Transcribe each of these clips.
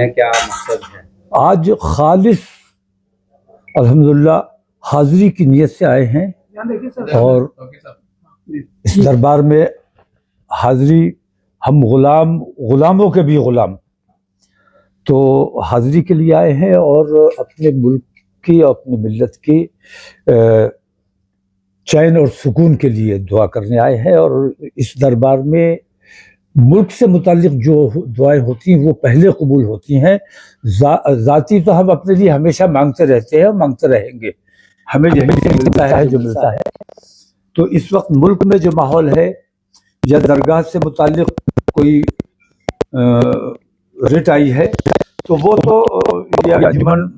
हैं, क्या मकसद है? आज खालिस अल्हम्दुलिल्लाह हाजिरी की नीयत से आए हैं और इस दरबार में हाजिरी, हम गुलामों के भी गुलाम, तो हाजिरी के लिए आए हैं और अपने मुल्क की और अपनी मिल्लत की चैन और सुकून के लिए दुआ करने आए हैं। और इस दरबार में मुल्क से मुताल्लिक जो दुआएं होती हैं वो पहले कबूल होती हैं। ज़ाती तो हम अपने लिए हमेशा मांगते रहते हैं और मांगते रहेंगे, हमें यही मिलता है जो मिलता है। तो इस वक्त मुल्क में जो माहौल है या दरगाह से मुताल्लिक कोई रिट आई है तो वो तो अंजुमन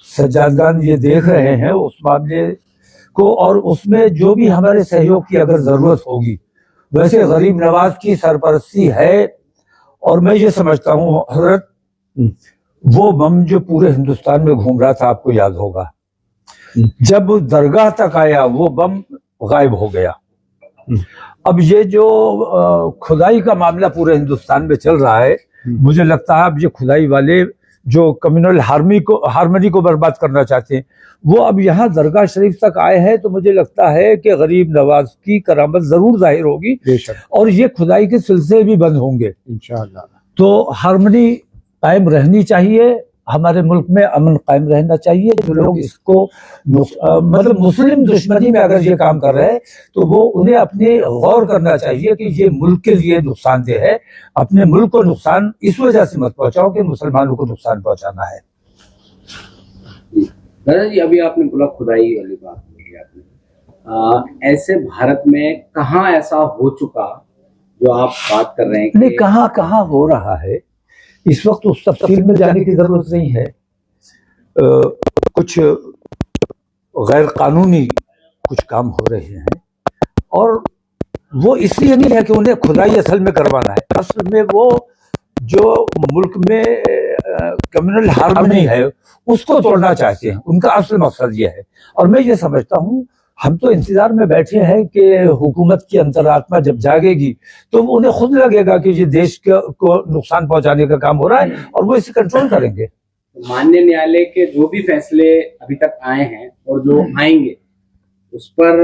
सज्जादगान ये देख रहे हैं उस मामले को, और उसमें जो भी हमारे सहयोग की अगर ज़रूरत होगी। वैसे गरीब नवाज की सरपरस्ती है और मैं ये समझता हूँ हजरत, वो बम जो पूरे हिंदुस्तान में घूम रहा था, आपको याद होगा, जब दरगाह तक आया वो बम गायब हो गया। अब ये जो खुदाई का मामला पूरे हिंदुस्तान में चल रहा है, मुझे लगता है अब ये खुदाई वाले जो कम्युनल हार्मनी को बर्बाद करना चाहते हैं वो अब यहाँ दरगाह शरीफ तक आए हैं। तो मुझे लगता है कि गरीब नवाज की करामत जरूर जाहिर होगी और ये खुदाई के सिलसिले भी बंद होंगे इंशाअल्लाह। तो हार्मनी कायम रहनी चाहिए, हमारे मुल्क में अमन कायम रहना चाहिए। जो लोग इसको मतलब मुस्लिम दुश्मनी में अगर ये काम कर रहे हैं तो वो उन्हें अपने गौर करना चाहिए कि ये मुल्क के लिए नुकसानदेह है। अपने मुल्क को नुकसान इस वजह से मत पहुंचाओ कि मुसलमानों को नुकसान पहुंचाना है। दादा जी, अभी आपने बोला खुदाई वाली बात बोली आपने, ऐसे भारत में कहाँ ऐसा हो चुका जो आप बात कर रहे हैं? नहीं, कहाँ हो रहा है इस वक्त उस तफसील में जाने की जरूरत नहीं है। कुछ गैर कानूनी कुछ काम हो रहे हैं और वो इसलिए नहीं है कि उन्हें खुदाई असल में करवाना है। असल में वो जो मुल्क में कम्युनल हार्मनी है उसको तोड़ना चाहते हैं, उनका असल मकसद ये है। और मैं ये समझता हूँ हम तो इंतजार में बैठे हैं कि हुकूमत की अंतरात्मा जब जागेगी तो उन्हें खुद लगेगा कि ये देश को नुकसान पहुंचाने का काम हो रहा है और वो इसे कंट्रोल करेंगे। माननीय न्यायालय के जो भी फैसले अभी तक आए हैं और जो आएंगे उस पर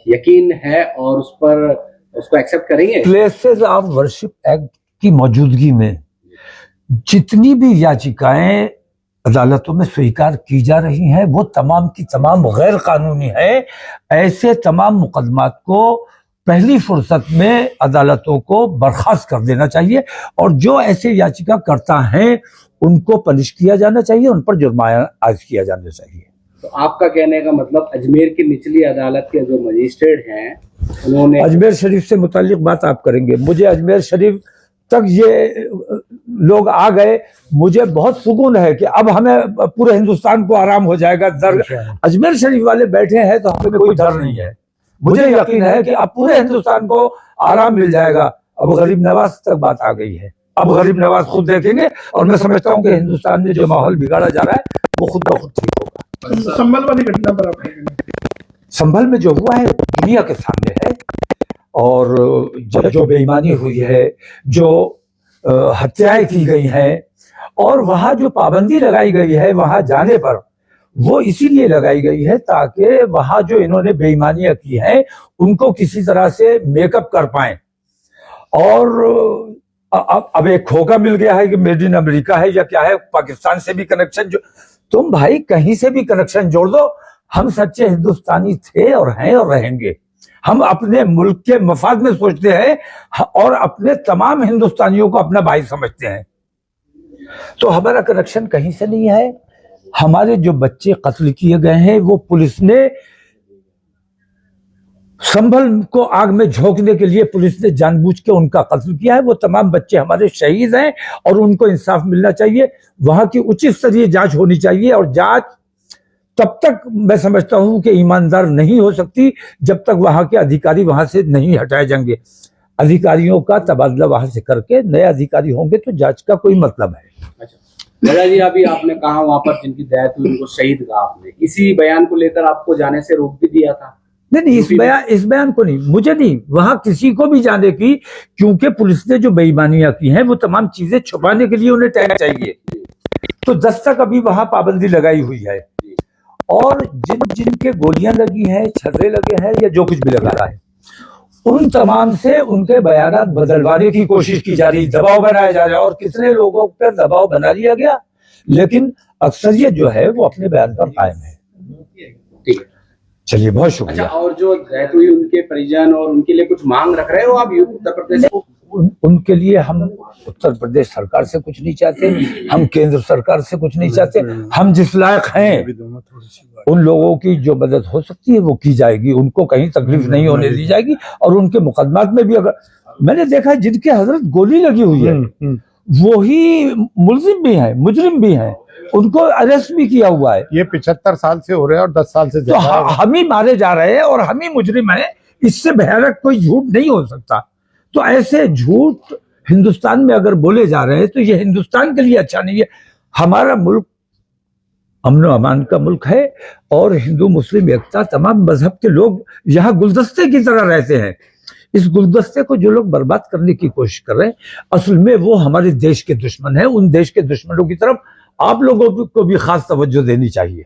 यकीन है और उस पर उसको एक्सेप्ट करेंगे? प्लेसेस ऑफ वर्शिप एक्ट की मौजूदगी में जितनी भी याचिकाएं अदालतों में स्वीकार की जा रही हैं वो तमाम की तमाम गैर कानूनी है। ऐसे तमाम मुकदमात को पहली फुर्सत में अदालतों को बर्खास्त कर देना चाहिए और जो ऐसे याचिका करता हैं उनको पनिश किया जाना चाहिए, उन पर जुर्माना आयद किया जाना चाहिए। तो आपका कहने का मतलब अजमेर की निचली अदालत के जो मजिस्ट्रेट हैं उन्होंने अजमेर शरीफ से मुताल्लिक बात आप करेंगे, मुझे अजमेर शरीफ तक ये लोग आ गए, मुझे बहुत सुकून है कि अब हमें पूरे हिंदुस्तान को आराम हो जाएगा। अजमेर शरीफ वाले बैठे हैं तो हमें कोई डर नहीं है। मुझे यकीन है कि अब पूरे हिंदुस्तान को आराम मिल जाएगा। अब गरीब नवाज तक बात आ गई है, अब गरीब नवाज खुद देखेंगे और मैं समझता हूँ कि हिंदुस्तान में जो माहौल बिगाड़ा जा रहा है वो खुद ब खुद ठीक होगा। संभल वाली घटना पर आप संभल में जो हुआ है दुनिया के सामने है और जो बेईमानी हुई है, जो हत्याएं की गई हैं और वहां जो पाबंदी लगाई गई है वहां जाने पर, वो इसीलिए लगाई गई है ताकि वहां जो इन्होंने बेईमानियां की हैं उनको किसी तरह से मेकअप कर पाएं। और अब एक खोका मिल गया है कि मेड इन अमेरिका है या क्या है, पाकिस्तान से भी कनेक्शन जो तुम भाई कहीं से भी कनेक्शन जोड़ दो। हम सच्चे हिंदुस्तानी थे और हैं और रहेंगे। हम अपने मुल्क के मफाद में सोचते हैं और अपने तमाम हिंदुस्तानियों को अपना भाई समझते हैं। तो हमारा कनेक्शन कहीं से नहीं है। हमारे जो बच्चे कत्ल किए गए हैं वो पुलिस ने संभल को आग में झोंकने के लिए पुलिस ने जानबूझ के उनका कत्ल किया है। वो तमाम बच्चे हमारे शहीद हैं और उनको इंसाफ मिलना चाहिए। वहां की उचित स्तरीय जांच होनी चाहिए और जांच तब तक मैं समझता हूं कि ईमानदार नहीं हो सकती जब तक वहां के अधिकारी वहां से नहीं हटाए जाएंगे। अधिकारियों का तबादला वहां से करके नए अधिकारी होंगे तो जांच का कोई मतलब है। अच्छा दादा जी, अभी आपने कहा वहां पर जिनकी डेथ हुई उनको शहीद कहा आपने, इसी बयान को लेकर आपको जाने से रोक भी दिया था? नहीं, इस बयान को नहीं, मुझे नहीं, वहां किसी को भी जाने की, क्योंकि पुलिस ने जो बेईमानियां की हैं वो तमाम चीजें छुपाने के लिए उन्हें टाइम चाहिए। तो 10 तक अभी वहां पाबंदी लगाई हुई है, और जिनके गोलियां लगी हैं, छर्रे लगे हैं, या जो कुछ भी लगा है, उन तमाम से उनके बयानात बदलवाने की कोशिश की जा रही, दबाव बनाया जा रहा है, और कितने लोगों पर दबाव बना लिया गया, लेकिन अक्सरियत जो है वो अपने बयान पर कायम है। ठीक है, चलिए, बहुत शुक्रिया। अच्छा, और जो डेथ हुई उनके परिजन और उनके लिए कुछ मांग रख रहे हो आप उत्तर प्रदेश को? उनके लिए हम उत्तर प्रदेश सरकार से कुछ नहीं चाहते, हम केंद्र सरकार से कुछ नहीं चाहते। हम जिस लायक हैं उन लोगों की जो मदद हो सकती है वो की जाएगी, उनको कहीं तकलीफ नहीं होने दी जाएगी। और उनके मुकदमात में भी, अगर मैंने देखा है जिनके हजरत गोली लगी हुई है वो ही मुल्जिम भी हैं, मुजरिम भी हैं, उनको अरेस्ट भी किया हुआ है। ये 75 साल से हो रहे हैं और 10 साल से तो हम ही मारे जा रहे हैं और हम ही मुजरिम हैं, इससे भयानक कोई झूठ नहीं हो सकता। तो ऐसे झूठ हिंदुस्तान में अगर बोले जा रहे हैं तो ये हिंदुस्तान के लिए अच्छा नहीं है। हमारा मुल्क अमन व अमान का मुल्क है, और हिंदू मुस्लिम एकता, तमाम मजहब के लोग यहाँ गुलदस्ते की तरह रहते हैं। इस गुलदस्ते को जो लोग बर्बाद करने की कोशिश कर रहे हैं, असल में वो हमारे देश के दुश्मन है। उन देश के दुश्मनों की तरफ आप लोगों को भी खास तवज्जो देनी चाहिए।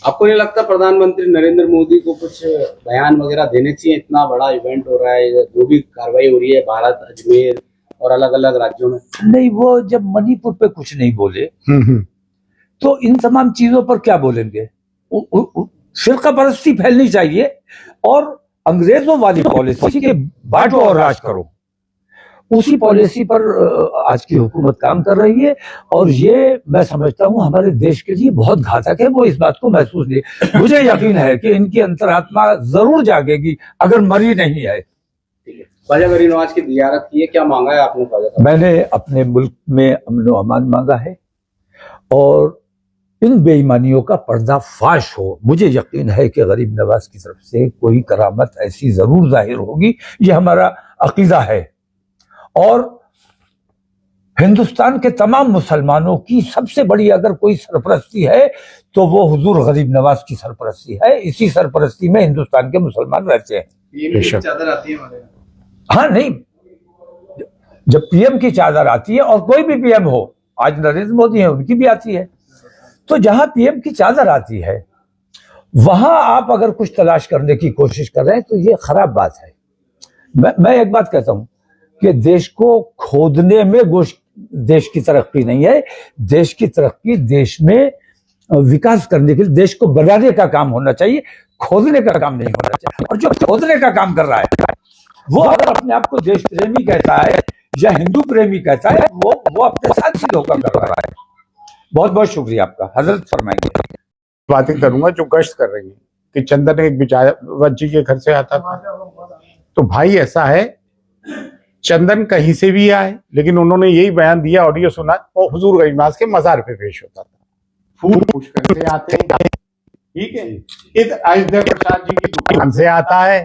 आपको नहीं लगता प्रधानमंत्री नरेंद्र मोदी को कुछ बयान वगैरह देने चाहिए? इतना बड़ा इवेंट हो रहा है, जो भी कार्रवाई हो रही है भारत, अजमेर और अलग अलग राज्यों में। नहीं, वो जब मणिपुर पे कुछ नहीं बोले तो इन तमाम चीजों पर क्या बोलेंगे? फिरका परस्ती फैलनी चाहिए, और अंग्रेजों वाली पॉलिसी के बांटो और राज करो, उसी पॉलिसी पर आज की हुकूमत काम कर रही है। और ये मैं समझता हूँ हमारे देश के लिए बहुत घातक है। वो इस बात को महसूस नहीं, मुझे यकीन है कि इनकी अंतरात्मा जरूर जागेगी, अगर मरी नहीं है। ख्वाजा गरीब नवाज की जियारत की है, क्या मांगा है आपने ख्वाजा साहब? मैंने अपने मुल्क में अमन व अमान मांगा है, और इन बेईमानियों का पर्दाफाश हो। मुझे यकीन है कि गरीब नवाज की तरफ से कोई करामत ऐसी जरूर जाहिर होगी, ये हमारा अकीदा है। और हिंदुस्तान के तमाम मुसलमानों की सबसे बड़ी अगर कोई सरपरस्ती है तो वो हुजूर गरीब नवाज की सरपरस्ती है। इसी सरपरस्ती में हिंदुस्तान के मुसलमान रहते हैं। चादर आती है हमारे, हाँ, नहीं, जब पीएम की चादर आती है, और कोई भी पीएम हो, आज नरेंद्र मोदी है, उनकी भी आती है, तो जहां पीएम की चादर आती है वहां आप अगर कुछ तलाश करने की कोशिश कर रहे हैं तो ये खराब बात है। मैं एक बात कहता हूं कि देश को खोदने में देश की तरक्की नहीं है। देश की तरक्की देश में विकास करने के लिए देश को बनाने का काम होना चाहिए, खोदने का काम नहीं होना चाहिए। और जो खोदने का काम कर रहा है वो अगर अपने आप को देश प्रेमी कहता है या हिंदू प्रेमी कहता है, वो अपने साथ ही धोखा कर रहा है। बहुत बहुत शुक्रिया आपका। हजरत फरमाएंगे। बातें करूंगा जो गश्त कर रही है कि चंदन एक बिचारवत के घर से आता था। तो भाई ऐसा है, चंदन कहीं से भी आए, लेकिन उन्होंने यही बयान दिया, ऑडियो सुना, और हुजूर गरीब नवाज के मजार पे पेश होता था। फूल पुष्कर से आते हैं, ठीक है, इस अयोध्या प्रसाद जी की दुकान से आता है,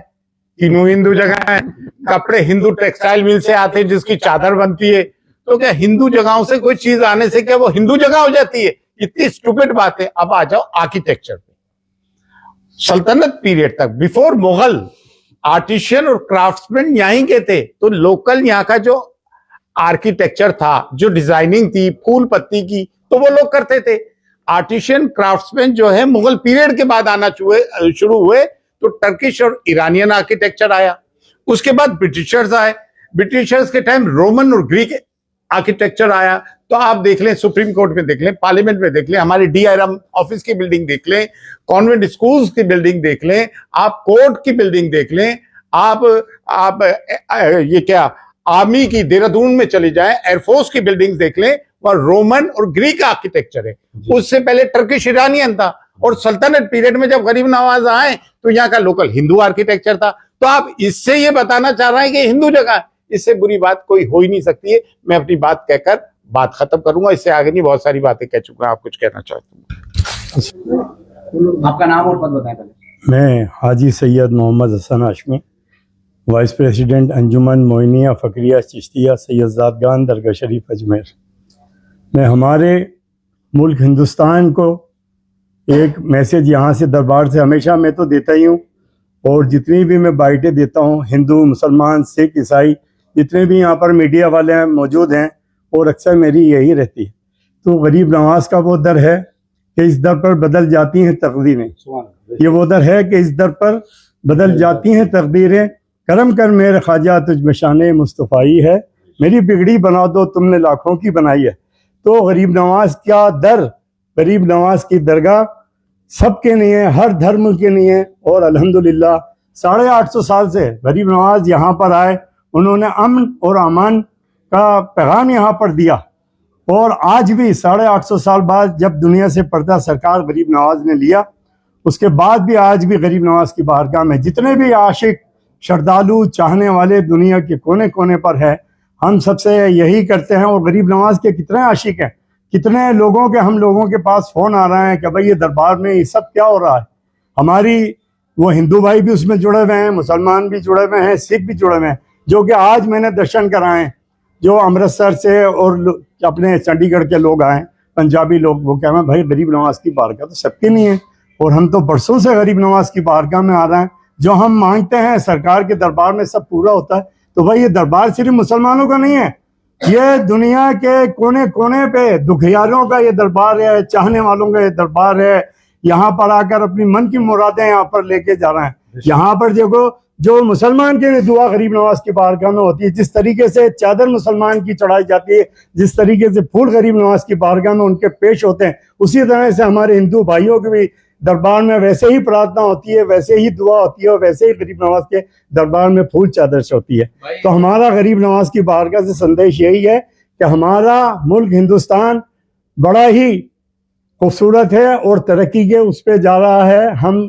तीनों हिंदू जगह है। कपड़े हिंदू टेक्सटाइल मिल से आते हैं जिसकी चादर बनती है। तो क्या हिंदू जगहों से कोई चीज आने से क्या वो हिंदू जगह हो जाती है? इतनी स्टूपिड बात है। अब आ जाओ आर्किटेक्चर पे। सल्तनत पीरियड तक, बिफोर मुगल, आर्टिशियन और क्राफ्ट्समैन यहीं के थे। तो लोकल यहाँ का जो आर्किटेक्चर था, जो डिजाइनिंग थी फूल पत्ती की, तो वो लोग करते थे। आर्टिशियन क्राफ्ट्समैन जो है मुगल पीरियड के बाद आना शुरू हुए, तो टर्किश और ईरानियन आर्किटेक्चर आया। उसके बाद ब्रिटिशर्स आए, ब्रिटिशर्स के टाइम रोमन और ग्रीक आर्किटेक्चर आया। तो आप देख लें, सुप्रीम कोर्ट में देख लें, पार्लियामेंट में देख लें, हमारे DRM ऑफिस की बिल्डिंग देख लें, कॉन्वेंट स्कूल्स की बिल्डिंग देख लें, आप कोर्ट की बिल्डिंग देख लें, आप ये क्या आर्मी की देहरादून में चले जाएं, एयरफोर्स की बिल्डिंग देख लें, वह रोमन और ग्रीक आर्किटेक्चर है। उससे पहले टर्किश ईरानियन था। और सल्तनत पीरियड में जब गरीब नवाज आए तो यहाँ का लोकल हिंदू आर्किटेक्चर था। तो आप इससे ये बताना चाह रहे हैं कि हिंदू जगह है, इससे बुरी बात कोई हो ही नहीं सकती है। मैं अपनी बात कहकर बात खत्म करूंगा, इससे आगे नहीं, बहुत सारी बातें कह चुका हूं। आप कुछ कहना चाहते हैं? आपका नाम और पद बताएं पहले। मैं हाजी सैयद मोहम्मद हसन हाशमी, वाइस प्रेसिडेंट अंजुमन मोइनिया फ़करिया चिश्तिया सैयदजादगान दरगाह शरीफ अजमेर। मैं हमारे मुल्क हिंदुस्तान को एक मैसेज यहाँ से दरबार से हमेशा मैं तो देता ही हूँ, और जितनी भी मैं बाइटें देता हूँ, हिंदू, मुसलमान, सिख, ईसाई, जितने भी यहाँ पर मीडिया वाले हैं मौजूद हैं, और अक्सर मेरी यही रहती है। तो गरीब नवाज का वो दर है कि इस दर पर बदल जाती हैं तकदीरें। ये वो दर है कि इस दर पर बदल जाती हैं तकदीरें। करम कर मेरे ख्वाजा तुझ में शान मुस्तफ़ाई है, मेरी बिगड़ी बना दो तुमने लाखों की बनाई है। तो गरीब नवाज का दर, गरीब नवाज की दरगाह सबके नहीं है, हर धर्म के नहीं है। और अल्हम्दुलिल्लाह 850 साल से गरीब नवाज यहाँ पर आए, उन्होंने अमन और अमान का पैगाम यहाँ पर दिया। और आज भी 850 साल बाद जब दुनिया से पर्दा सरकार गरीब नवाज ने लिया, उसके बाद भी आज भी गरीब नवाज की बारगाह में जितने भी आशिक, श्रद्धालु, चाहने वाले दुनिया के कोने कोने पर है, हम सबसे यही करते हैं। और गरीब नवाज के कितने आशिक हैं, कितने लोगों के, हम लोगों के पास फ़ोन आ रहे हैं कि भाई ये दरबार में ये सब क्या हो रहा है। हमारी वो हिंदू भाई भी उसमें जुड़े हुए हैं, मुसलमान भी जुड़े हुए हैं, सिख भी जुड़े हुए हैं, जो कि आज मैंने दर्शन कराए, जो अमृतसर से और अपने चंडीगढ़ के लोग आए, पंजाबी लोग, वो कह रहे हैं भाई गरीब नवाज की बारगाह तो सबकी नहीं है। और हम तो बरसों से गरीब नवाज की बारगाह में आ रहे हैं। जो हम मांगते हैं सरकार के दरबार में सब पूरा होता है। तो भाई ये दरबार सिर्फ मुसलमानों का नहीं है, ये दुनिया के कोने कोने पे दुखियारों का ये दरबार है, चाहने वालों का ये दरबार है। यहाँ पर आकर अपनी मन की मुरादें यहाँ पर लेके जा रहे हैं। यहाँ पर देखो, जो मुसलमान के लिए दुआ गरीब नवाज की बारगाह में होती है, जिस तरीके से चादर मुसलमान की चढ़ाई जाती है, जिस तरीके से फूल गरीब नवाज की बारगाह में उनके पेश होते हैं, उसी तरह से हमारे हिंदू भाइयों की भी दरबार में वैसे ही प्रार्थना होती है, वैसे ही दुआ होती है, और वैसे ही गरीब नवाज के दरबार में फूल चादर से होती है। तो हमारा गरीब नवाज की बारगाह से संदेश यही है कि हमारा मुल्क हिंदुस्तान बड़ा ही खूबसूरत है और तरक्की के उस पर जा रहा है। हम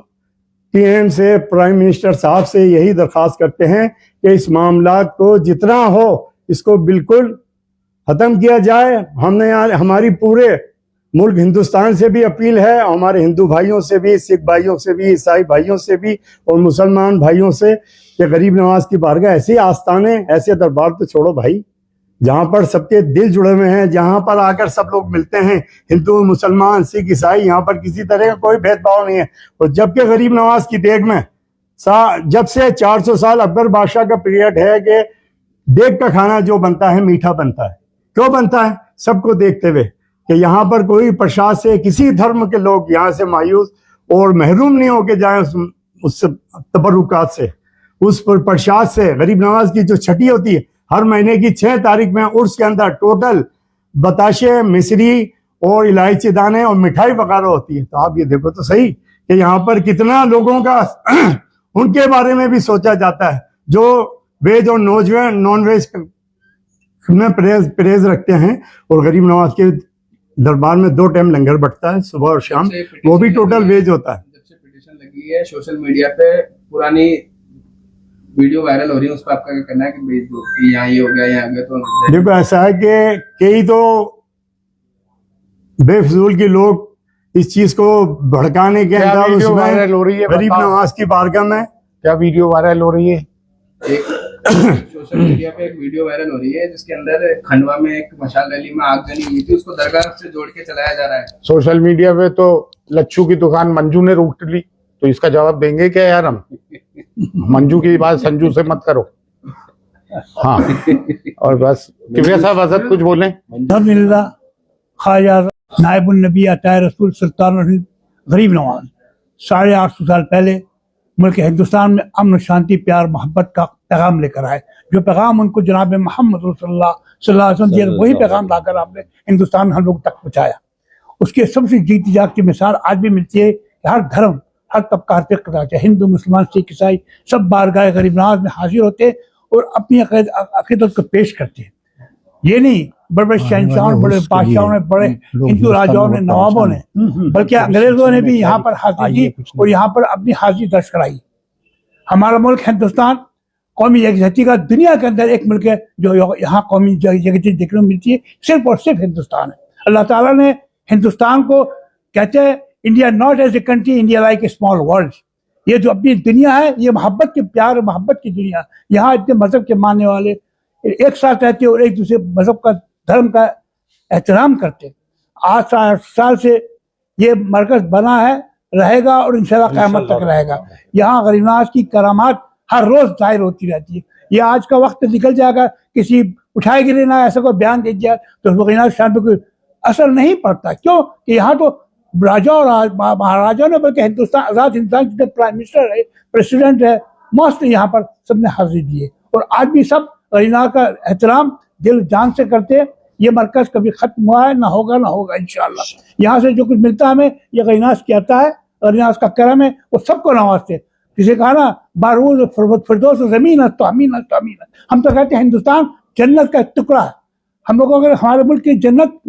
पीएम से, प्राइम मिनिस्टर साहब से यही दरख्वास्त करते हैं कि इस मामला को जितना हो इसको बिल्कुल ख़त्म किया जाए। हमने यहाँ हमारी पूरे मुल्क हिंदुस्तान से भी अपील है, हमारे हिंदू भाइयों से भी, सिख भाइयों से भी, ईसाई भाइयों से भी और मुसलमान भाइयों से कि गरीब नवाज की बारगाह ऐसे आस्थाने, ऐसे दरबार तो छोड़ो भाई, जहाँ पर सबके दिल जुड़े हुए हैं, जहाँ पर आकर सब लोग मिलते हैं, हिंदू, मुसलमान, सिख, ईसाई, यहाँ पर किसी तरह का कोई भेदभाव नहीं है। और जबकि गरीब नवाज की देग में जब से 400 साल अकबर बादशाह का पीरियड है कि देग का खाना जो बनता है मीठा बनता है। क्यों बनता है? सबको देखते हुए कि यहाँ पर कोई प्रसाद से किसी धर्म के लोग यहाँ से मायूस और महरूम नहीं होके जाए उस तबरुकात से, उस प्रसाद से। गरीब नवाज की जो छठी होती है हर महीने की 6 तारीख में, उर्स के अंदर टोटल बताशे, मिश्री और इलायची दाने और मिठाई वगैरह होती है। तो आप ये देखो तो सही कि यहाँ पर कितना लोगों का उनके बारे में भी सोचा जाता है, जो वेज और नॉन वेज में परहेज रखते हैं। और गरीब नवाज के दरबार में 2 टाइम लंगर बंटता है, सुबह और शाम, वो भी टोटल वेज होता है। जब से पिटीशन लगी है सोशल मीडिया पे, पुरानी वीडियो वायरल हो रही है, उस पर आपका क्या कहना है कि यहाँ ये हो गया, यहाँ गया? तो देखो ऐसा है कि कई तो बेफजूल के लोग इस चीज को भड़काने के अंदर उसमें वायरल हो रही है, गरीब नवाज की बारगाह में क्या वीडियो वायरल हो रही है? एक सोशल मीडिया पे एक वीडियो वायरल हो रही है जिसके अंदर खंडवा में एक मशाल रैली में आग जली हुई थी, उसको दरगाह से जोड़ के चलाया जा रहा है। सोशल मीडिया पे तो लच्छू की दुकान मंजू ने रोक ली, तो इसका जवाब देंगे क्या यार हम? मंजू की बात संजू से मत करो। हाँ, और बस किबरिया साहब आजाद कुछ बोले। अल्हम्दुलिल्लाह, ख्वाजा नायबुल नबी अता रसूल सुल्तान गरीब नवाज 850 साल पहले मुल्क हिंदुस्तान में अमन, शांति, प्यार, मोहब्बत का पैगाम लेकर आए। जो पैगाम उनको जनाब मोहम्मद सल्लल्लाहु अलैहि वसल्लम दिया, वही पैगाम लाकर आपने हिंदुस्तान हम लोग तक पहुँचाया। उसके सबसे जीती जागती मिसाल आज भी मिलती है कि हर धर्म, हर तबका, हर फिक्र, चाहे हिंदू, मुसलमान, सिख, ईसाई, सब बारगाह गरीब नवाज में हाजिर होते और अपनी अकीदत को पेश करते हैं। ये नहीं बड़े बड़े शहंशाहों, बड़े बादशाहों ने, बड़े हिंदू राजाओं ने, नवाबों ने, बल्कि अंग्रेजों ने भी यहाँ पर हाजिरी की और यहाँ पर अपनी हाजिरी दर्ज कराई। हमारा मुल्क हिंदुस्तान कौमी यकजहती का दुनिया के अंदर एक मुल्क है जो यहाँ कौमी यकजहती देखने को मिलती है, सिर्फ और सिर्फ हिंदुस्तान है। अल्लाह ताला ने हिंदुस्तान को कहते हैं India not as a country, India like a small world. ये जो अपनी दुनिया है, ये मोहब्बत के, प्यार मोहब्बत की दुनिया। यहाँ इतने मजहब के मानने वाले एक साथ रहते और एक दूसरे मजहब का, धर्म का एहतराम करते। आज 60 साल से ये मरकज बना है रहेगा और इंशाल्लाह क़यामत तक रहेगा। यहाँ गरीब नवाज की करामात हर रोज जाहिर होती रहती है। ये आज का वक्त निकल जाएगा, किसी उठाए गिरे ना ऐसा कोई बयान दे दिया तो गरीब नवाज शान पर कोई असर नहीं पड़ता। क्यों कि यहाँ तो राजा और महाराजा ने, बल्कि हिंदुस्तान, आज़ाद हिंदुस्तान के प्राइम मिनिस्टर है, प्रेसिडेंट है, मोस्टली यहाँ पर सबने हाजिरी दी है और आज भी सब गरीब नवाज का एहतराम दिल जान से करते हैं। ये मरकज कभी खत्म हुआ है, ना होगा इंशाल्लाह। यहाँ से जो कुछ मिलता है हमें, ये गरीब नवाज कहता है, गरीब नवाज का करम है, वो सबको नवाजते। किसी कहा ना बारूद फिरदौस ज़मीन है तो अमीन है तो अमीन है। हम तो कहते हैं हिंदुस्तान जन्नत का एक टुकड़ा है। हम लोगों को अगर हमारे मुल्क की जन्नत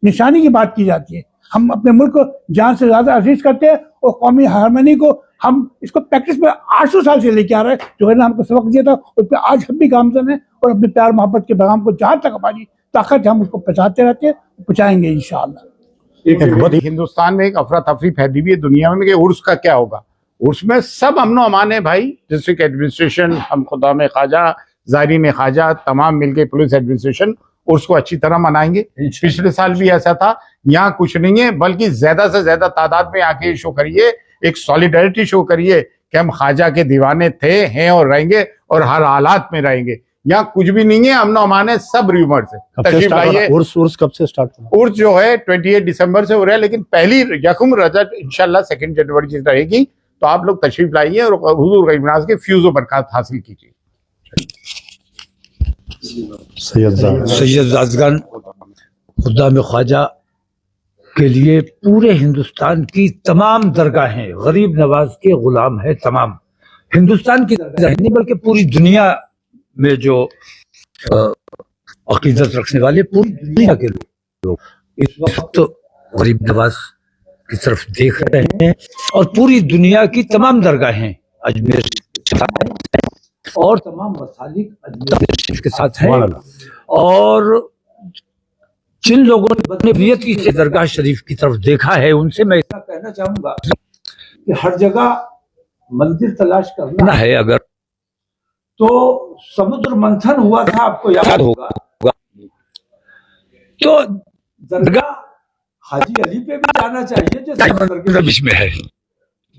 निशानी की बात की जाती है, हम अपने मुल्क को जान से ज्यादा अजीज करते हैं और कौमी हारमोनी को हम इसको प्रैक्टिस में 800 साल से लेके आ रहे हैं। जो है ना हमको सबक दिया था उस पर आज हम भी गामजन हैं और अपने प्यार मोहब्बत के पैगाम को जहाँ तक हमारी ताकत है हम उसको पहुँचाते रहते हैं, पहुँचाएंगे इंशाअल्लाह। हिंदुस्तान में एक अफरा तफरी फैली हुई है दुनिया में कि उर्स का क्या होगा। उर्स में सब अमनो अमान है भाई, डिस्ट्रिक्ट एडमिनिस्ट्रेशन, हम खुदा में ख्वाजा, ज़ायरीन ख्वाजा, तमाम मिलके पुलिस एडमिनिस्ट्रेशन उर्स को अच्छी तरह मनाएंगे। पिछले साल भी ऐसा था। यहाँ कुछ नहीं है, बल्कि ज्यादा से ज्यादा तादाद में आके शो करिए, एक सॉलिडारिटी शो करिए कि हम ख्वाजा के दीवाने थे, हैं और रहेंगे और हर हालात में रहेंगे। यहाँ कुछ भी नहीं है, अमनो अमान है, सब रूमर्स है। तशरीफ लाइए। उर्स कब से स्टार्ट हुआ? उर्स जो है 28 दिसंबर से हो रहा है, लेकिन पहली यकम रजब इंशाल्लाह 2 जनवरी से रहेगी। तो आप लोग तशरीफ लाइए और हुजूर गरीब नवाज के फ्यूज़ व बरकत हासिल कीजिए। सैयद ज़ादगान खुदा में ख्वाजा के लिए पूरे हिंदुस्तान की तमाम दरगाहें गरीब नवाज के गुलाम है। तमाम हिंदुस्तान की दरगाहें नहीं बल्कि पूरी दुनिया में जो अकीदत रखने वाले पूरी दुनिया के लोग इस वक्त गरीब नवाज की तरफ देख रहे हैं और पूरी दुनिया की तमाम दरगाहें अजमेर और तमाम मसालिक अजमेर शरीफ के साथ हैं। और जिन लोगों ने बदनीयती से दरगाह शरीफ की तरफ देखा है उनसे मैं इतना कहना चाहूंगा कि हर जगह मंदिर तलाश करना है अगर तो समुद्र मंथन हुआ था, आपको याद होगा। तो दरगाह हाजी अली पे भी जाना चाहिए जो समंदर के बीच में है,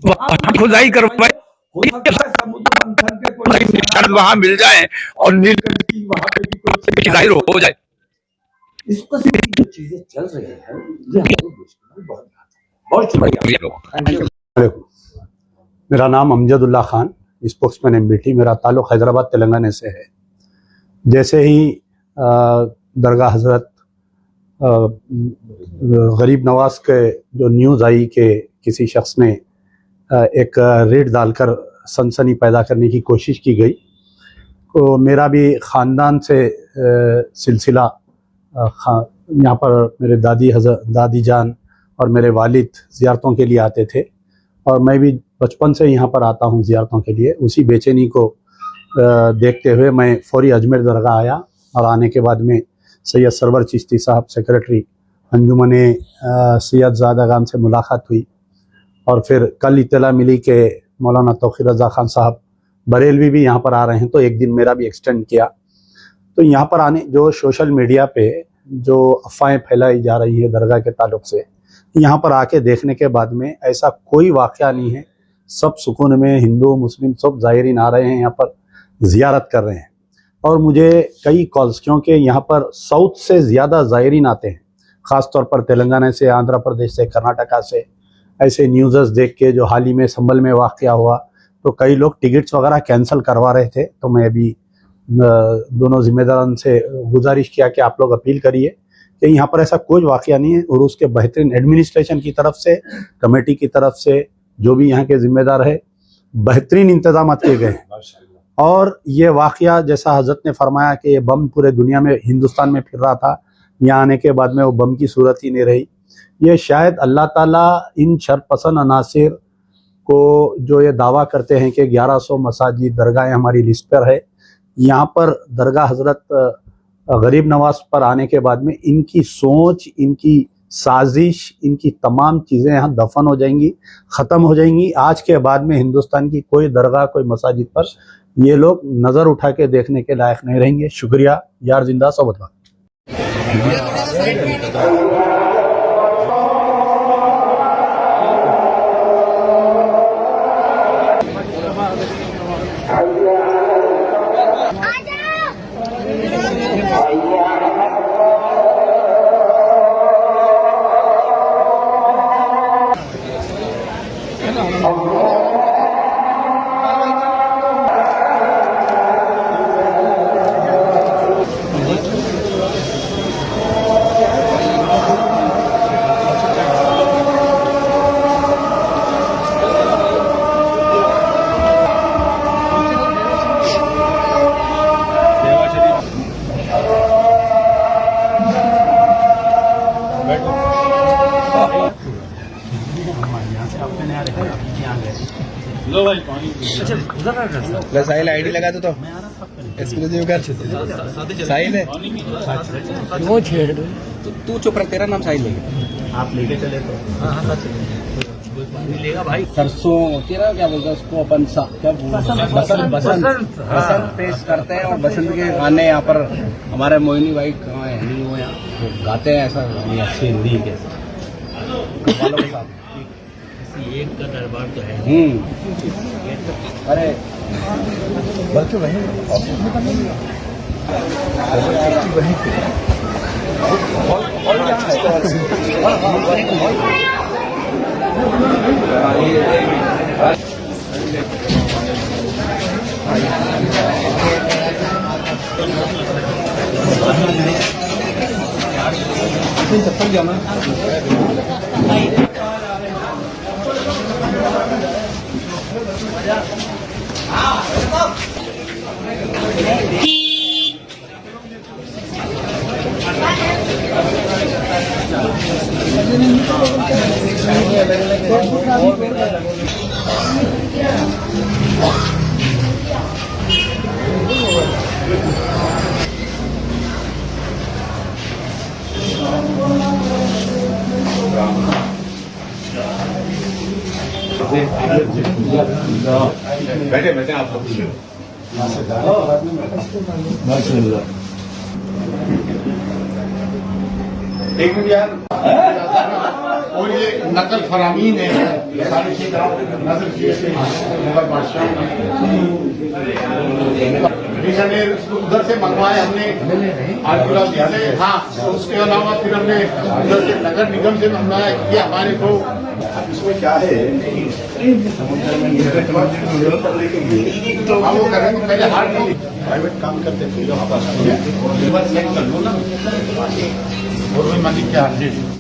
वहां खुदाई करवाए, समुद्र मंथन के कोई निशान वहां मिल जाए और नीलकंठ की वहां पे भी कोई जाहिर हो जाए। इस किस्म की जो चीजें चल रही है ये हमारे देश में बहुत शुक्रिया। मेरा नाम अमजदुल्ला खान, स्पोक्समैन एमबीटी, मेरा ताल्लुक़ हैदराबाद तेलंगाना से है। जैसे ही दरगाह हजरत गरीब नवाज के जो न्यूज़ आई कि किसी शख्स ने एक रेड डालकर सनसनी पैदा करने की कोशिश की गई, तो मेरा भी ख़ानदान से सिलसिला यहाँ पर मेरे दादी जान और मेरे वालिद ज़ियारतों के लिए आते थे और मैं भी बचपन से यहाँ पर आता हूँ ज़ियारतों के लिए। उसी बेचैनी को देखते हुए मैं फौरी अजमेर दरगाह आया और आने के बाद में सैयद सरवर चिश्ती साहब सेक्रेटरी अंजुमन सैयद ज़ादगान से मुलाकात हुई और फिर कल इत्तला मिली कि मौलाना तौक़ीर रज़ा खान साहब बरेलवी भी यहाँ पर आ रहे हैं, तो एक दिन मेरा भी एक्सटेंड किया। तो यहाँ पर आने जो सोशल मीडिया पे जो अफवाहें फैलाई जा रही है दरगाह के ताल्लुक़ से, यहाँ पर आके देखने के बाद में ऐसा कोई वाक़या नहीं है। सब सुकून में हिंदू मुस्लिम सब ज़ायरीन आ रहे हैं, यहाँ पर ज़ियारत कर रहे हैं। और मुझे कई कॉल्स, क्योंकि यहाँ पर साउथ से ज़्यादा ज़ायरीन आते हैं, ख़ास तौर पर तेलंगाना से, आंध्र प्रदेश से, कर्नाटका से। ऐसे न्यूज़ देख के जो हाल ही में संभल में वाक़या हुआ तो कई लोग टिकट्स वगैरह कैंसिल करवा रहे थे। तो मैं अभी दोनों जिम्मेदारों से गुजारिश किया कि आप लोग अपील करिए कि यहाँ पर ऐसा कोई वाक़या नहीं है और उसके बेहतरीन एडमिनिस्ट्रेशन की तरफ से, कमेटी की तरफ से, जो भी यहाँ के जिम्मेदार है, बेहतरीन इंतजाम किए गए हैं। और ये वाक़या जैसा हज़रत ने फरमाया कि ये बम पूरे दुनिया में, हिंदुस्तान में फिर रहा था, यहाँ आने के बाद में वो बम की सूरत ही नहीं रही। ये शायद अल्लाह ताला इन शरपसंद अनासिर को जो ये दावा करते हैं कि 1100 मसाजिद दरगाहें हमारी लिस्ट पर है, यहाँ पर दरगाह हज़रत गरीब नवाज पर आने के बाद में इनकी सोच, इनकी साजिश, इनकी तमाम चीज़ें यहाँ दफन हो जाएंगी, ख़त्म हो जाएंगी। आज के बाद में हिंदुस्तान की कोई दरगाह, कोई मसाजिद पर ये लोग नज़र उठा के देखने के लायक नहीं रहेंगे। शुक्रिया। यार जिंदा सबत। साहिल आईडी लगा दो तो एक्सक्लूसिव कर साहिल है वो छेड़ दो। तू चुप रख, तेरा नाम साहिल है। आप लेके चले तो मिलेगा भाई। सरसों तेरा क्या बोलते हैं उसको अपन क्या बसंत पेश करते हैं, और बसंत के गाने यहाँ पर हमारे मोहिनी भाई कहाँ है, नहीं वो यहाँ तो गाते हैं ऐसा अच्छी हिंदी के वालों के साथ। एक का दरबार तो है। अरे बल्कि वही चप्पल जाना बैठे बैठे आप लोग एक मिनट यार, और ये नकल फरामीन है सारी चीजें नजर किए थे मुगल बादशाह ने उधर से मंगवाए हमने आर्कियोलॉजी से। हाँ, उसके अलावा फिर हमने उधर से नगर निगम से मंगवाया कि हमारे को इसमें क्या है तो हम वो करेंगे। पहले हार्ड प्राइवेट काम करते थे, और वही मालिक क्या